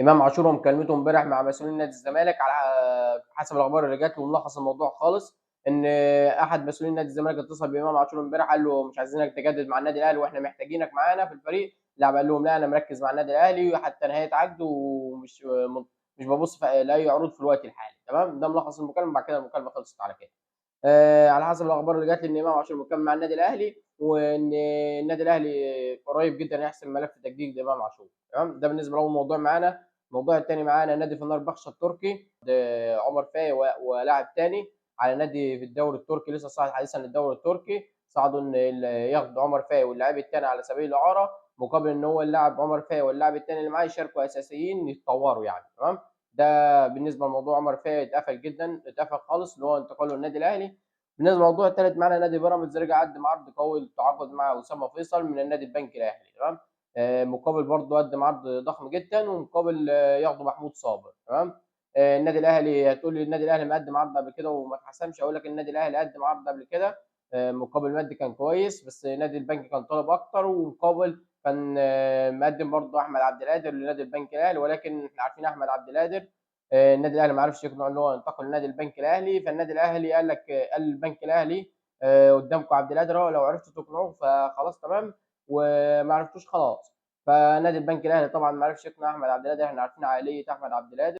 امام عاشور ومكالمته امبارح مع مسؤولين نادي الزمالك على حسب الاخبار اللي جات وملخص الموضوع خالص ان احد مسؤولين نادي الزمالك اتصل بامام عاشور امبارح قال له مش عايزينك تجدد مع النادي الاهلي واحنا محتاجينك معانا في الفريق. اللاعب قال لهم لا انا مركز مع النادي الاهلي حتى نهايه عقده ومش مش ببص لاي عروض في الوقت الحالي. تمام، ده ملخص المكالمه. بعد كده المكالمه خلصت على كده. على حسب الاخبار اللي جات لي ان امام عاشور مكمل مع النادي الاهلي وان النادي الاهلي قريب جدا يحسم ملف تجديد لامام عاشور. تمام، ده بالنسبه لاول موضوع معانا. الموضوع الثاني معانا نادي فنربخشة التركي، عمر فاي ولاعب تاني على نادي في الدوري التركي لسه صاعد حديثا للدوري التركي. صعدوا ان ياخد عمر فاي واللاعب الثاني على سبيل الاعاره مقابل ان هو اللاعب عمر فاي واللاعب الثاني اللي معاه يشاركوا اساسيين يتطوروا يعني. تمام، ده بالنسبه لموضوع عمر فاي اتقفل جدا، اتقفل خالص اللي هو انتقاله للنادي الاهلي. بالنسبه للموضوع الثالث معانا نادي بيراميدز رجع قدم عرض قوي للتعاقد مع اسامه فيصل من النادي البنك الاهلي. تمام، مقابل برضه قدم عرض ضخم جدا ومقابل ياخده محمود صابر. تمام، النادي الاهلي هتقول لي النادي الاهلي مقدم عرض قبل كده وما اتحسمش. اقول لك النادي الاهلي قدم عرض قبل كده مقابل مادي كان كويس بس نادي البنك كان طالب اكتر ومقابل كان مقدم برضه احمد عبد القادر لنادي البنك الاهلي ولكن احنا عارفين احمد عبد القادر النادي الاهلي ما عرفش يقنعه ان هو ينتقل لنادي البنك الاهلي. فالنادي الاهلي قال لك قال للبنك الاهلي قدامكم عبد القادر اهو لو عرفتوا تقنعوه فخلاص تمام وما عرفتوش خلاص. فنادي البنك الاهلي طبعا ما عرفش يقنع احمد عبد القادر. احنا عارفين عقليه احمد عبد القادر.